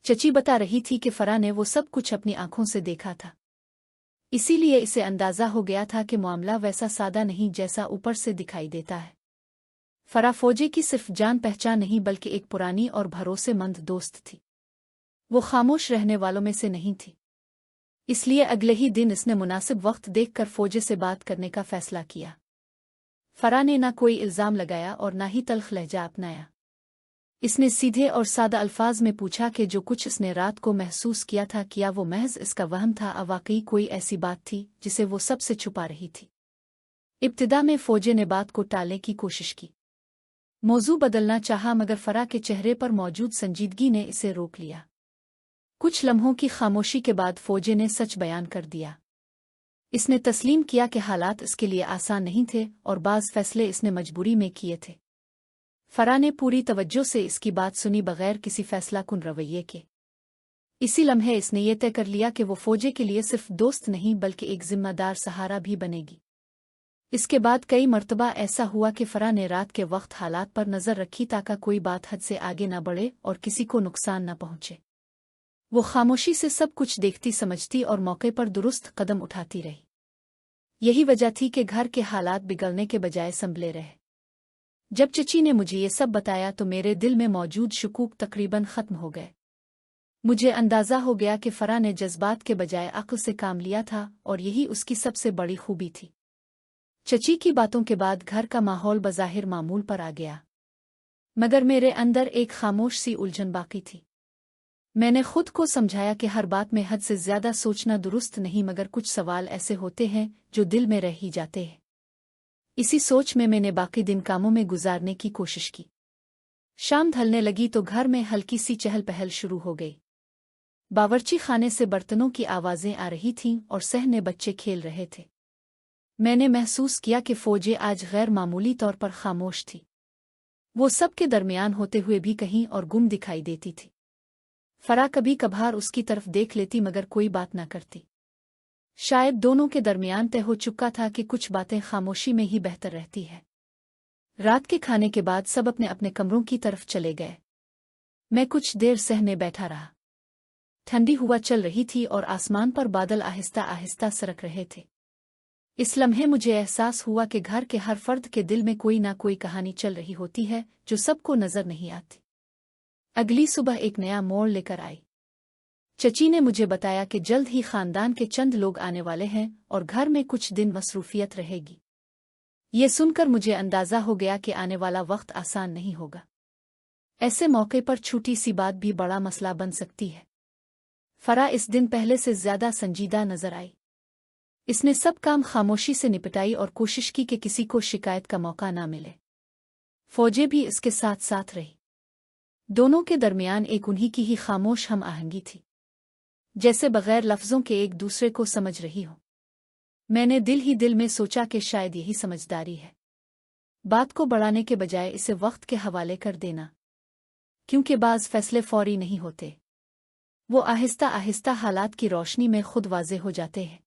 चची बता रही थी कि फरा ने वो सब कुछ अपनी आंखों से देखा था, इसीलिए इसे अंदाजा हो गया था कि मामला वैसा सादा नहीं जैसा ऊपर से दिखाई देता है। फरा फौजे की सिर्फ जान पहचान नहीं बल्कि एक पुरानी और भरोसेमंद दोस्त थी। वो खामोश रहने वालों में से नहीं थी, इसलिए अगले ही दिन इसने मुनासिब वक्त देखकर फौजे से बात करने का फैसला किया। फरा ने ना कोई इल्ज़ाम लगाया और ना ही तल्ख लहजा अपनाया। इसने सीधे और सादा अल्फाज में पूछा कि जो कुछ इसने रात को महसूस किया था, क्या वो महज इसका वहम था या वाकई कोई ऐसी बात थी जिसे वो सबसे छुपा रही थी। इब्तिदा में फौजे ने बात को टालने की कोशिश की, मौजू बदलना चाहा, मगर फरा के चेहरे पर मौजूद संजीदगी ने इसे रोक लिया। कुछ लम्हों की खामोशी के बाद फौजे ने सच बयान कर दिया। इसने तस्लीम किया कि हालात इसके लिए आसान नहीं थे और बाज़ फैसले इसने मजबूरी में किए थे। फरा ने पूरी तवज्जो से इसकी बात सुनी बगैर किसी फैसला कुन रवैये के। इसी लम्हे इसने ये तय कर लिया कि वो फौजे के लिए सिर्फ दोस्त नहीं बल्कि एक जिम्मेदार सहारा भी बनेगी। इसके बाद कई मर्तबा ऐसा हुआ कि फरा ने रात के वक्त हालात पर नज़र रखी ताकि कोई बात हद से आगे न बढ़े और किसी को नुकसान न पहुंचे। वो खामोशी से सब कुछ देखती समझती और मौके पर दुरुस्त कदम उठाती रही। यही वजह थी कि घर के हालात बिगड़ने के बजाय संभले रहे। जब चची ने मुझे ये सब बताया तो मेरे दिल में मौजूद शुकूक तकरीबन ख़त्म हो गए। मुझे अंदाज़ा हो गया कि फरा ने जज्बात के बजाय अक्ल से काम लिया था और यही उसकी सबसे बड़ी खूबी थी। चची की बातों के बाद घर का माहौल बज़ाहिर मामूल पर आ गया, मगर मेरे अंदर एक खामोश सी उलझन बाकी थी। मैंने खुद को समझाया कि हर बात में हद से ज़्यादा सोचना दुरुस्त नहीं, मगर कुछ सवाल ऐसे होते हैं जो दिल में रह ही जाते हैं। इसी सोच में मैंने बाकी दिन कामों में गुजारने की कोशिश की। शाम ढलने लगी तो घर में हल्की सी चहल पहल शुरू हो गई। बावर्ची खाने से बर्तनों की आवाज़ें आ रही थीं और सहने बच्चे खेल रहे थे। मैंने महसूस किया कि फौजे आज गैर मामूली तौर पर खामोश थी। वो सब के दरमियान होते हुए भी कहीं और गुम दिखाई देती थी। फरा कभी कभार उसकी तरफ देख लेती मगर कोई बात न करती। शायद दोनों के दरमियान तय हो चुका था कि कुछ बातें खामोशी में ही बेहतर रहती है। रात के खाने के बाद सब अपने अपने कमरों की तरफ चले गए। मैं कुछ देर सहने बैठा रहा। ठंडी हवा चल रही थी और आसमान पर बादल आहिस्ता आहिस्ता सरक रहे थे। इस लम्हे मुझे एहसास हुआ कि घर के हर फर्द के दिल में कोई ना कोई कहानी चल रही होती है जो सबको नजर नहीं आती। अगली सुबह एक नया मोड़ लेकर आई। चची ने मुझे बताया कि जल्द ही खानदान के चंद लोग आने वाले हैं और घर में कुछ दिन मसरूफियत रहेगी। ये सुनकर मुझे अंदाजा हो गया कि आने वाला वक्त आसान नहीं होगा। ऐसे मौके पर छोटी सी बात भी बड़ा मसला बन सकती है। फरा इस दिन पहले से ज्यादा संजीदा नजर आई। इसने सब काम खामोशी से निपटाई और कोशिश की कि किसी को शिकायत का मौका ना मिले। फौजे भी इसके साथ साथ रही। दोनों के दरमियान एक उन्हीं की ही खामोश हम आहंगी थी, जैसे बगैर लफ्ज़ों के एक दूसरे को समझ रही हो। मैंने दिल ही दिल में सोचा कि शायद यही समझदारी है, बात को बढ़ाने के बजाय इसे वक्त के हवाले कर देना, क्योंकि बाज़ फैसले फौरी नहीं होते, वो आहिस्ता आहिस्ता हालात की रोशनी में खुद वाज़े हो जाते हैं।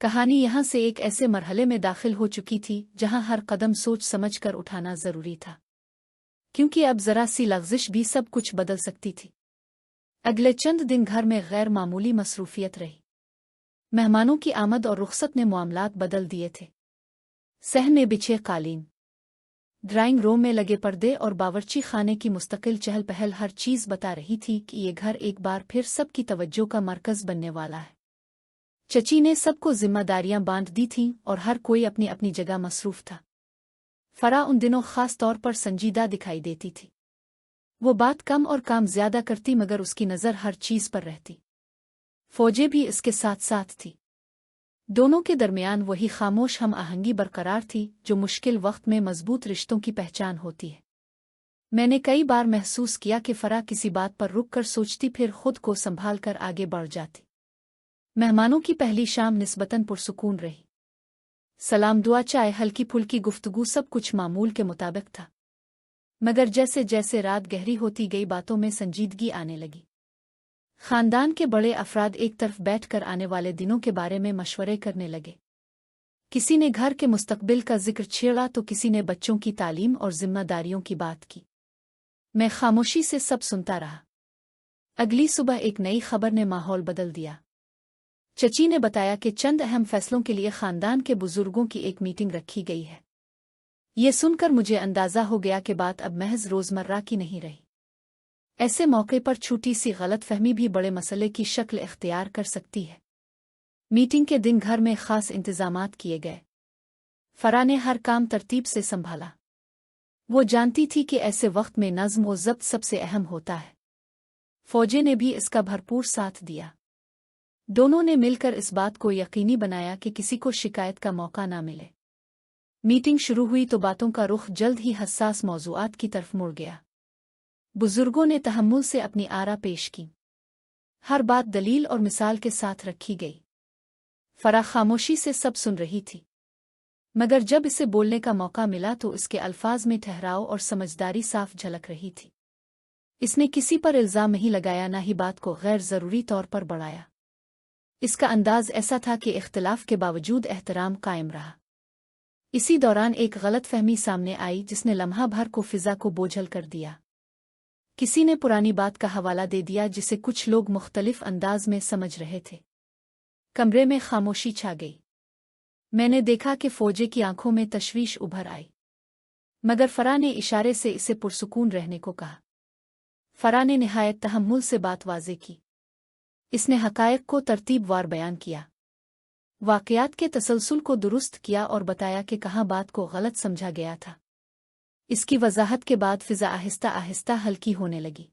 कहानी यहाँ से एक ऐसे मरहले में दाखिल हो चुकी थी जहाँ हर कदम सोच समझ कर उठाना ज़रूरी था, क्योंकि अब ज़रा सी लग़ज़िश भी सब कुछ बदल सकती थी। अगले चंद दिन घर में गैर मामूली मसरूफियत रही। मेहमानों की आमद और रुखसत ने मामलात बदल दिए थे। सहन में बिछे कालीन, ड्राइंग रूम में लगे पर्दे और बावर्ची खाने की मुस्तकिल चहल पहल हर चीज़ बता रही थी कि ये घर एक बार फिर सबकी तवज्जो का मरकज़ बनने वाला है। चची ने सबको जिम्मेदारियां बांट दी थीं और हर कोई अपनी अपनी जगह मसरूफ था। फरा उन दिनों खास तौर पर संजीदा दिखाई देती थी। वो बात कम और काम ज्यादा करती मगर उसकी नज़र हर चीज़ पर रहती। फौजे भी इसके साथ साथ थी। दोनों के दरमियान वही खामोश हम आहंगी बरकरार थी जो मुश्किल वक्त में मजबूत रिश्तों की पहचान होती है। मैंने कई बार महसूस किया कि फरा किसी बात पर रुक कर सोचती, फिर खुद को संभाल कर आगे बढ़ जाती। मेहमानों की पहली शाम निस्बतन पुरसुकून रही। सलाम, दुआ, चाय, हल्की फुल्की गुफ्तगू, सब कुछ मामूल के मुताबिक था। मगर जैसे जैसे रात गहरी होती गई बातों में संजीदगी आने लगी। खानदान के बड़े अफराद एक तरफ बैठकर आने वाले दिनों के बारे में मशवरे करने लगे। किसी ने घर के मुस्तकबिल का जिक्र छेड़ा तो किसी ने बच्चों की तालीम और जिम्मेदारियों की बात की। मैं खामोशी से सब सुनता रहा। अगली सुबह एक नई खबर ने माहौल बदल दिया। चची ने बताया कि चंद अहम फैसलों के लिए खानदान के बुजुर्गों की एक मीटिंग रखी गई है। ये सुनकर मुझे अंदाजा हो गया कि बात अब महज रोजमर्रा की नहीं रही। ऐसे मौके पर छोटी सी गलतफहमी भी बड़े मसले की शक्ल इख्तियार कर सकती है। मीटिंग के दिन घर में खास इंतजामात किए गए। फरा ने हर काम तरतीब से संभाला। वो जानती थी कि ऐसे वक्त में नज़्म व ज़ब्त सबसे अहम होता है। फौजे ने भी इसका भरपूर साथ दिया। दोनों ने मिलकर इस बात को यकीनी बनाया कि किसी को शिकायत का मौका ना मिले। मीटिंग शुरू हुई तो बातों का रुख जल्द ही हसास मौज़ूआत की तरफ मुड़ गया। बुजुर्गों ने तहम्मुल से अपनी आरा पेश की। हर बात दलील और मिसाल के साथ रखी गई। फरा खामोशी से सब सुन रही थी, मगर जब इसे बोलने का मौका मिला तो इसके अल्फाज में ठहराव और समझदारी साफ झलक रही थी। इसने किसी पर इल्जाम नहीं लगाया, ना ही बात को गैर ज़रूरी तौर पर बढ़ाया। इसका अंदाज ऐसा था कि इख्तिलाफ के बावजूद एहतराम कायम रहा। इसी दौरान एक गलतफहमी सामने आई जिसने लम्हा भर को फिजा को बोझल कर दिया। किसी ने पुरानी बात का हवाला दे दिया जिसे कुछ लोग मुख्तलिफ अंदाज में समझ रहे थे। कमरे में खामोशी छा गई। मैंने देखा कि फौजे की आंखों में तशवीश उभर आई, मगर फरा ने इशारे से इसे पुरसुकून रहने को कहा। फरा ने निहायत तहम्मुल से बात वाज़े की। इसने हक़ाइक़ को तरतीबवार बयान किया, वाक़यात के तसलसल को दुरुस्त किया और बताया कि कहाँ बात को गलत समझा गया था। इसकी वजाहत के बाद फिज़ा आहिस्ता आहिस्ता हल्की होने लगी।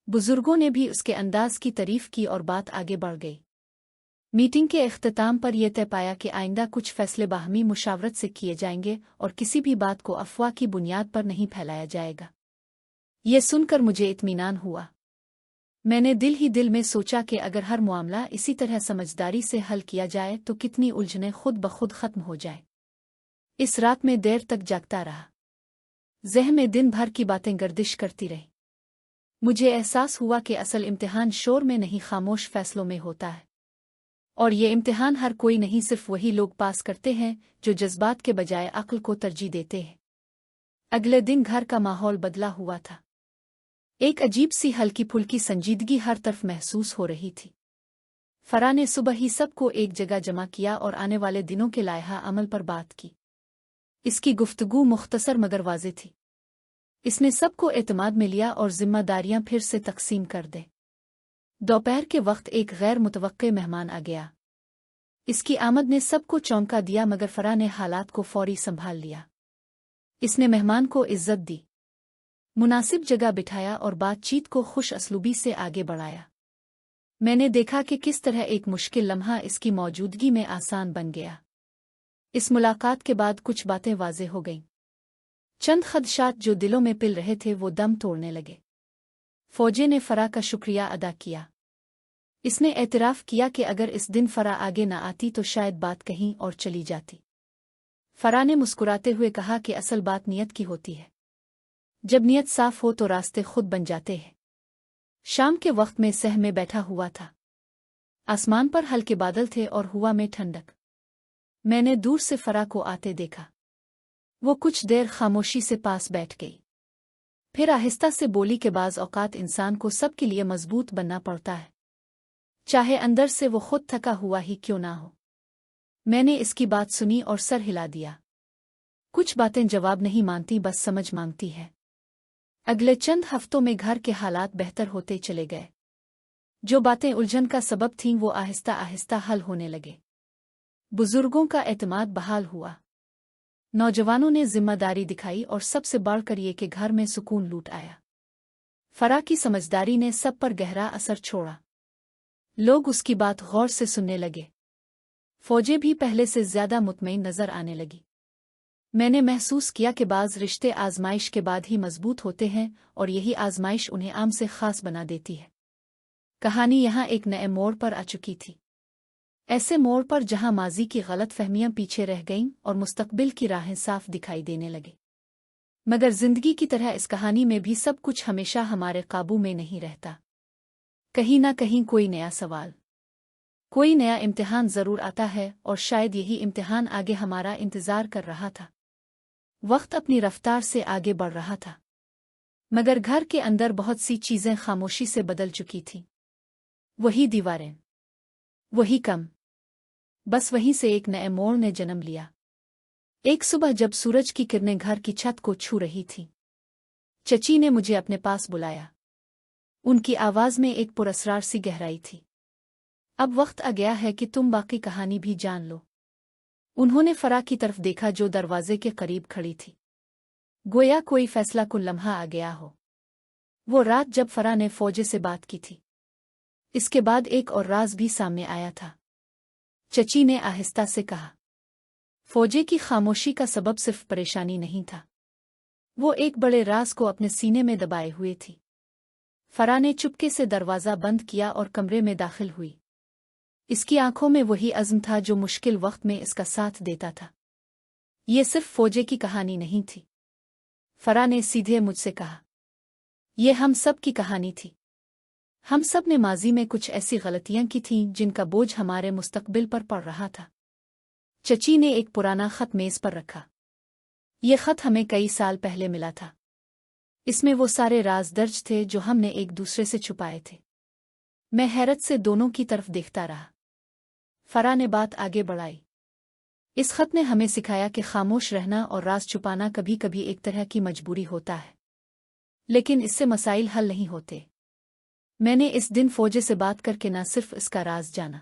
बुजुर्गों ने भी उसके अंदाज की तारीफ की और बात आगे बढ़ गई। मीटिंग के इख्तिताम पर यह तय पाया कि आइंदा कुछ फैसले बाहमी मुशावरत से किए जाएंगे और किसी भी बात को अफवाह की बुनियाद पर नहीं फैलाया जाएगा। ये सुनकर मुझे इत्मीनान हुआ। मैंने दिल ही दिल में सोचा कि अगर हर मामला इसी तरह समझदारी से हल किया जाए तो कितनी उलझनें खुद ब खुद खत्म हो जाए। इस रात में देर तक जागता रहा। ज़हन में दिन भर की बातें गर्दिश करती रही। मुझे एहसास हुआ कि असल इम्तिहान शोर में नहीं, खामोश फैसलों में होता है। और ये इम्तिहान हर कोई नहीं, सिर्फ वही लोग पास करते हैं जो जज्बात के बजाय अक्ल को तरजीह देते हैं। अगले दिन घर का माहौल बदला हुआ था। एक अजीब सी हल्की फुल्की संजीदगी हर तरफ महसूस हो रही थी। फरा ने सुबह ही सबको एक जगह जमा किया और आने वाले दिनों के लायहा अमल पर बात की। इसकी गुफ्तगू मुख्तसर मगर वाज़े थी। इसने सबको एतमाद में लिया और जिम्मेदारियां फिर से तकसीम कर दे। दोपहर के वक्त एक गैर मुतवक्के मेहमान आ गया। इसकी आमद ने सबको चौंका दिया, मगर फरा ने हालात को फौरी संभाल लिया। इसने मेहमान को इज्जत दी, मुनासिब जगह बिठाया और बातचीत को खुश असलूबी से आगे बढ़ाया। मैंने देखा कि किस तरह एक मुश्किल लम्हा इसकी मौजूदगी में आसान बन गया। इस मुलाकात के बाद कुछ बातें वाज़े हो गईं। चंद खदशात जो दिलों में पिल रहे थे वो दम तोड़ने लगे। फौजे ने फरा का शुक्रिया अदा किया। इसने एतराफ़ किया कि अगर इस दिन फरा आगे न आती तो शायद बात कहीं और चली जाती। फरा ने मुस्कुराते हुए कहा कि असल बात नीयत की होती है। जब नीयत साफ हो तो रास्ते खुद बन जाते हैं। शाम के वक्त में सह में बैठा हुआ था। आसमान पर हल्के बादल थे और हवा में ठंडक। मैंने दूर से फरा को आते देखा। वो कुछ देर खामोशी से पास बैठ गई, फिर आहिस्ता से बोली कि बाज़ औक़ात इंसान को सबके लिए मजबूत बनना पड़ता है, चाहे अंदर से वो खुद थका हुआ ही क्यों ना हो। मैंने इसकी बात सुनी और सर हिला दिया। कुछ बातें जवाब नहीं मांगती, बस समझ मांगती है। अगले चंद हफ्तों में घर के हालात बेहतर होते चले गए। जो बातें उलझन का सबब थीं वो आहिस्ता आहिस्ता हल होने लगे। बुजुर्गों का एतमाद बहाल हुआ। नौजवानों ने जिम्मेदारी दिखाई और सबसे बढ़कर ये कि घर में सुकून लूट आया। फरा की समझदारी ने सब पर गहरा असर छोड़ा। लोग उसकी बात गौर से सुनने लगे। फौजे भी पहले से ज्यादा मुतमईन नजर आने लगी। मैंने महसूस किया कि बाज़ रिश्ते आजमाइश के बाद ही मजबूत होते हैं और यही आजमाइश उन्हें आम से खास बना देती है। कहानी यहाँ एक नए मोड़ पर आ चुकी थी। ऐसे मोड़ पर जहाँ माजी की गलत फहमियां पीछे रह गईं और मुस्तकबिल की राहें साफ दिखाई देने लगे। मगर जिंदगी की तरह इस कहानी में भी सब कुछ हमेशा हमारे काबू में नहीं रहता। कहीं ना कहीं कोई नया सवाल, कोई नया इम्तिहान जरूर आता है, और शायद यही इम्तिहान आगे हमारा इंतजार कर रहा था। वक्त अपनी रफ्तार से आगे बढ़ रहा था। मगर घर के अंदर बहुत सी चीजें खामोशी से बदल चुकी थीं। वही दीवारें, वही कम, बस वहीं से एक नए मोड़ ने जन्म लिया। एक सुबह जब सूरज की किरणें घर की छत को छू रही थीं, चची ने मुझे अपने पास बुलाया। उनकी आवाज में एक पुरस्कार सी गहराई थी। अब वक्त आ गया है कि तुम बाकी कहानी भी जान लो। उन्होंने फरा की तरफ देखा जो दरवाजे के करीब खड़ी थी, गोया कोई फैसला कुल लम्हा आ गया हो। वो रात जब फरा ने फौजे से बात की थी। इसके बाद एक और राज भी सामने आया था। चची ने आहिस्ता से कहा, फौजे की खामोशी का सबब सिर्फ परेशानी नहीं था, वो एक बड़े राज को अपने सीने में दबाए हुए थी। फरा ने चुपके से दरवाज़ा बंद किया और कमरे में दाखिल हुई। इसकी आंखों में वही अज़्म था जो मुश्किल वक्त में इसका साथ देता था। ये सिर्फ फौजे की कहानी नहीं थी, फरा ने सीधे मुझसे कहा। ये हम सब की कहानी थी। हम सब ने माजी में कुछ ऐसी गलतियां की थीं जिनका बोझ हमारे मुस्तकबिल पर पड़ रहा था। चची ने एक पुराना खत मेज पर रखा। ये खत हमें कई साल पहले मिला था। इसमें वो सारे राज दर्ज थे जो हमने एक दूसरे से छुपाए थे। मैं हैरत से दोनों की तरफ देखता रहा। फरा ने बात आगे बढ़ाई। इस खत ने हमें सिखाया कि खामोश रहना और राज छुपाना कभी कभी एक तरह की मजबूरी होता है, लेकिन इससे मसाइल हल नहीं होते। मैंने इस दिन फौजे से बात करके न सिर्फ इसका राज जाना,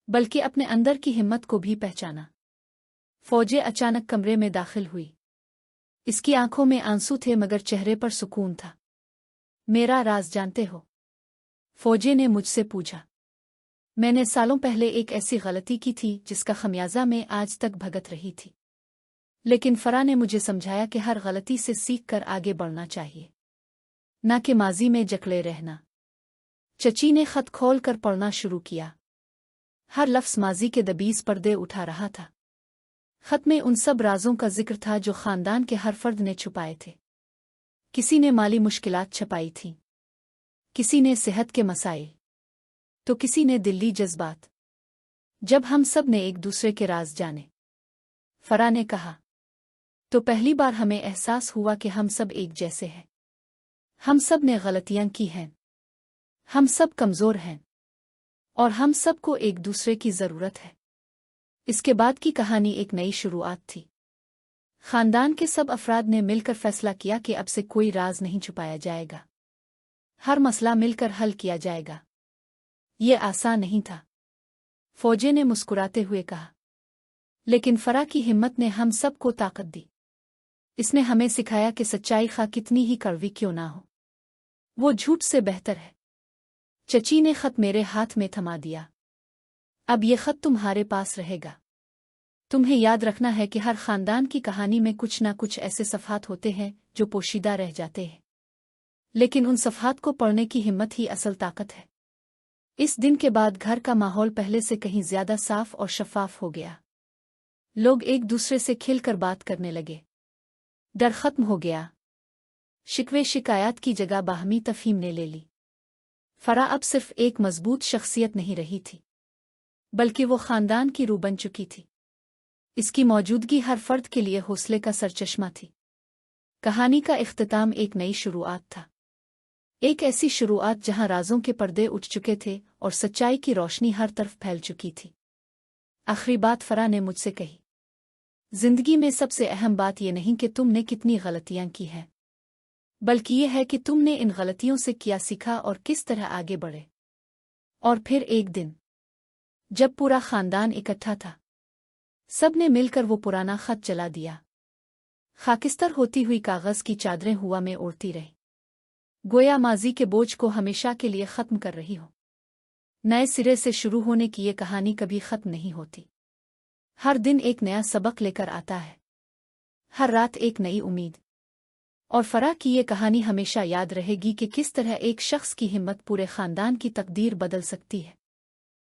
बल्कि अपने अंदर की हिम्मत को भी पहचाना। फौजे अचानक कमरे में दाखिल हुई। इसकी आंखों में आंसू थे मगर चेहरे पर सुकून था। मेरा राज जानते हो? फौजे ने मुझसे पूछा। मैंने सालों पहले एक ऐसी गलती की थी जिसका खमियाजा मैं आज तक भुगत रही थी, लेकिन फरा ने मुझे समझाया कि हर गलती से सीख कर आगे बढ़ना चाहिए, न कि माजी में जकड़े रहना। चची ने खत खोल कर पढ़ना शुरू किया। हर लफ्ज़ माजी के दबीज पर्दे उठा रहा था। खत में उन सब राजों का जिक्र था जो खानदान के हर फर्द ने छुपाए थे। किसी ने माली मुश्किलात छपाई थीं, किसी ने सेहत के मसाइल, तो किसी ने दिल्ली जज्बात। जब हम सब ने एक दूसरे के राज जाने, फरा ने कहा, तो पहली बार हमें एहसास हुआ कि हम सब एक जैसे हैं। हम सब ने गलतियां की हैं, हम सब कमज़ोर हैं, और हम सब को एक दूसरे की ज़रूरत है। इसके बाद की कहानी एक नई शुरुआत थी। खानदान के सब अफराद ने मिलकर फैसला किया कि अब से कोई राज नहीं छुपाया जाएगा। हर मसला मिलकर हल किया जाएगा। ये आसान नहीं था, फौजे ने मुस्कुराते हुए कहा, लेकिन फरा की हिम्मत ने हम सब को ताकत दी। इसने हमें सिखाया कि सच्चाई खा कितनी ही कड़वी क्यों ना हो, वो झूठ से बेहतर है। चची ने खत मेरे हाथ में थमा दिया। अब ये खत तुम्हारे पास रहेगा। तुम्हें याद रखना है कि हर खानदान की कहानी में कुछ ना कुछ ऐसे सफ़हात होते हैं जो पोशीदा रह जाते हैं, लेकिन उन सफ़हात को पढ़ने की हिम्मत ही असल ताकत है। इस दिन के बाद घर का माहौल पहले से कहीं ज्यादा साफ और शफाफ हो गया। लोग एक दूसरे से खिलकर बात करने लगे। डर खत्म हो गया। शिकवे शिकायत की जगह बाहमी तफहीम ने ले ली। फरा अब सिर्फ एक मजबूत शख्सियत नहीं रही थी, बल्कि वो खानदान की रूह बन चुकी थी। इसकी मौजूदगी हर फर्द के लिए हौसले का सरचश्मा थी। कहानी का इख्तिताम एक नई शुरुआत था। एक ऐसी शुरुआत जहां राजों के पर्दे उठ चुके थे और सच्चाई की रोशनी हर तरफ फैल चुकी थी। आखिरी बात फरा ने मुझसे कही, जिंदगी में सबसे अहम बात यह नहीं कि तुमने कितनी गलतियां की हैं, बल्कि यह है कि तुमने इन गलतियों से क्या सीखा और किस तरह आगे बढ़े। और फिर एक दिन जब पूरा खानदान इकट्ठा था, सब ने मिलकर वो पुराना खत जला दिया। खाकिस्तर होती हुई कागज की चादरें हुआ में उड़ती रही, गोया माजी के बोझ को हमेशा के लिए खत्म कर रही हो। नए सिरे से शुरू होने की ये कहानी कभी खत्म नहीं होती। हर दिन एक नया सबक लेकर आता है, हर रात एक नई उम्मीद। और फरा की ये कहानी हमेशा याद रहेगी कि किस तरह एक शख्स की हिम्मत पूरे खानदान की तकदीर बदल सकती है।